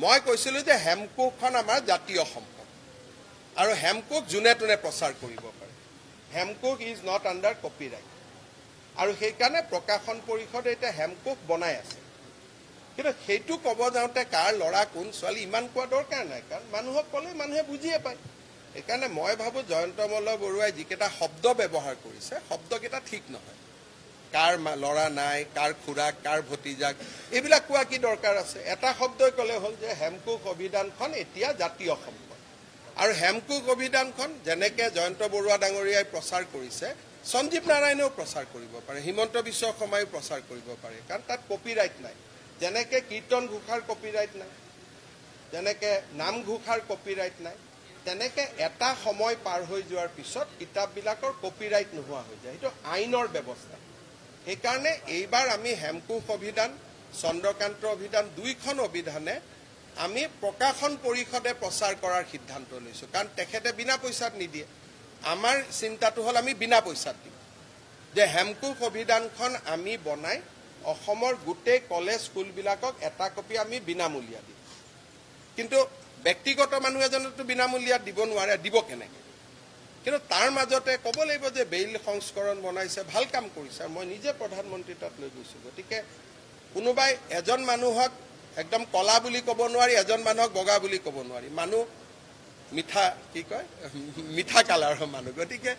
মই কৈছিলো যে হেমকোখন আমাৰ জাতীয় সম্পদ আৰু হেমকোক যোনে তোনে প্ৰচাৰ কৰিব পাৰে। হেমকোক ইজ নট আণ্ডাৰ কপিৰাইট আৰু সেইকাৰণে প্ৰকাশন পৰিষদে এতিয়া হেমকোক বনাই আছে। কিন্তু সেইটো ক'ব যাওঁতে কাৰ ল'ৰা কোন ছোৱালী ইমান কোৱা দৰকাৰ নাই, কাৰণ মানুহক ক'লে মানুহে বুজিয়ে পায়। সেইকাৰণে মই ভাবোঁ জয়ন্ত মল্ল বৰুৱাই যিকেইটা শব্দ ব্যৱহাৰ কৰিছে শব্দকেইটা ঠিক নহয়। কাৰ ল'ৰা নাই, কাৰ খুৰাক, কাৰ ভতিজাক, এইবিলাক কোৱা কি দৰকাৰ আছে? এটা শব্দই ক'লে হ'ল যে হেমকোক অভিধানখন এতিয়া জাতীয় সম্পদ আৰু হেমকোক অভিধানখন যেনেকৈ জয়ন্ত বৰুৱা ডাঙৰীয়াই প্ৰচাৰ কৰিছে সঞ্জীৱ নাৰায়ণেও প্ৰচাৰ কৰিব পাৰে, হিমন্ত বিশ্ব শৰ্মায়ো প্ৰচাৰ কৰিব পাৰে, কাৰণ তাত কপিৰাইট নাই। যেনেকৈ কীৰ্তন ঘোষাৰ কপিৰাইট নাই, যেনেকৈ নামঘোষাৰ কপিৰাইট নাই, তেনেকৈ এটা সময় পাৰ হৈ যোৱাৰ পিছত কিতাপবিলাকৰ কপিৰাইট নোহোৱা হৈ যায়। সেইটো আইনৰ ব্যৱস্থা। সেইকাৰণে এইবাৰ আমি হেমকোক অভিধান, চন্দ্ৰকান্ত অভিধান, দুইখন অভিধানে আমি প্ৰকাশন পৰিষদে প্ৰচাৰ কৰাৰ সিদ্ধান্ত লৈছোঁ, কাৰণ তেখেতে বিনা পইচাত নিদিয়ে। আমাৰ চিন্তাটো হ'ল আমি বিনা পইচাত দিম, যে হেমকোক অভিধানখন আমি বনাই অসমৰ গোটেই কলেজ স্কুলবিলাকক এটা কপি আমি বিনামূলীয়া দিম। কিন্তু ব্যক্তিগত মানুহ এজনেতো বিনামূলীয়াত দিব নোৱাৰে, দিব কেনেকৈ? কিন্তু তাৰ মাজতে ক'ব লাগিব যে বেইল সংস্কৰণ বনাইছে, ভাল কাম কৰিছে। মই নিজে প্ৰধানমন্ত্ৰী তাত লৈ গৈছোঁ। গতিকে কোনোবাই এজন মানুহক একদম কলা বুলি ক'ব নোৱাৰি, এজন মানুহক বগা বুলি ক'ব নোৱাৰি। মানুহ মিঠা কি কয় মিঠা কালাৰৰ মানুহ। গতিকে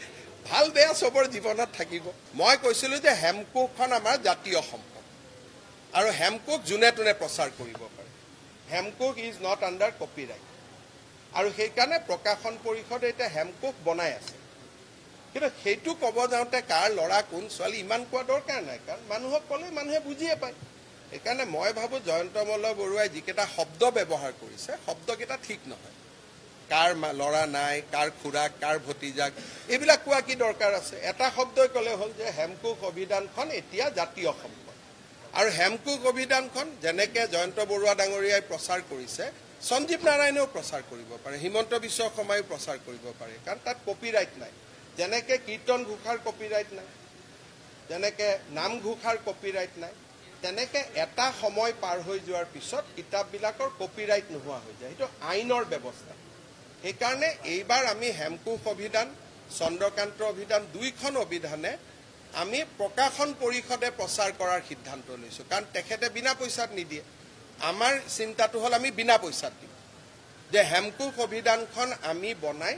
ভাল বেয়া চবৰ জীৱনত থাকিব। মই কৈছিলোঁ যে হেমকোকখন আমাৰ জাতীয় সম্পদ আৰু হেমকোক যোনে তোনে প্ৰচাৰ কৰিব পাৰে। হেমকোক ইজ নট আণ্ডাৰ কপিৰাইট আৰু সেইকাৰণে প্ৰকাশন পৰিষদে এতিয়া হেমকোক বনাই আছে। কিন্তু সেইটো ক'ব যাওঁতে কাৰ ল'ৰা কোন ছোৱালী ইমান কোৱা দৰকাৰ নাই, কাৰণ মানুহক ক'লে মানুহে বুজিয়ে পায়। সেইকাৰণে মই ভাবোঁ জয়ন্ত মল্ল বৰুৱাই যিকেইটা শব্দ ব্যৱহাৰ কৰিছে শব্দকেইটা ঠিক নহয়। কাৰ ল'ৰা নাই, কাৰ খুৰাক, কাৰ ভতিজাক, এইবিলাক কোৱা কি দৰকাৰ আছে? এটা শব্দই ক'লে হ'ল যে হেমকোক অভিধানখন এতিয়া জাতীয় সম্পদ আৰু হেমকোক অভিধানখন যেনেকৈ জয়ন্ত বৰুৱা ডাঙৰীয়াই প্ৰচাৰ কৰিছে সঞ্জীৱ নাৰায়ণেও প্ৰচাৰ কৰিব পাৰে, হিমন্ত বিশ্ব শৰ্মায়ো প্ৰচাৰ কৰিব পাৰে, কাৰণ তাত কপিৰাইট নাই। যেনেকৈ কীৰ্তন ঘোষাৰ কপিৰাইট নাই, যেনেকৈ নামঘোষাৰ কপিৰাইট নাই, তেনেকৈ এটা সময় পাৰ হৈ যোৱাৰ পিছত কিতাপবিলাকৰ কপিৰাইট নোহোৱা হৈ যায়। সেইটো আইনৰ ব্যৱস্থা। সেইকাৰণে এইবাৰ আমি হেমকোক অভিধান, চন্দ্ৰকান্ত অভিধান, দুইখন অভিধানে আমি প্ৰকাশন পৰিষদে প্ৰচাৰ কৰাৰ সিদ্ধান্ত লৈছোঁ, কাৰণ তেখেতে বিনা পইচাত নিদিয়ে। আমাৰ চিন্তাটো হ'ল আমি বিনা পইচাত দিম, যে হেমকোক অভিধানখন আমি বনাই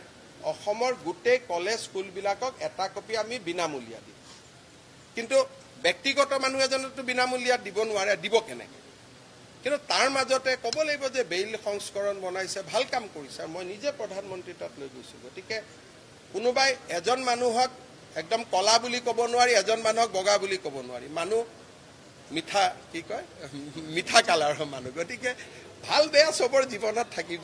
অসমৰ গোটেই কলেজ স্কুলবিলাকক এটা কপি আমি বিনামূলীয়া দিম। কিন্তু ব্যক্তিগত মানুহ এজনেতো বিনামূলীয়াত দিব নোৱাৰে, দিব কেনেকৈ? কিন্তু তাৰ মাজতে ক'ব লাগিব যে বেইল সংস্কৰণ বনাইছে, ভাল কাম কৰিছে। মই নিজে প্ৰধানমন্ত্ৰী তাত লৈ গৈছোঁ। গতিকে কোনোবাই এজন মানুহক একদম কলা বুলি ক'ব নোৱাৰি, এজন মানুহক বগা বুলি ক'ব নোৱাৰি। মানুহ মিঠা কি কয় মিঠা কালাৰৰ মানুহ। গতিকে ভাল বেয়া চবৰ জীৱনত থাকিব।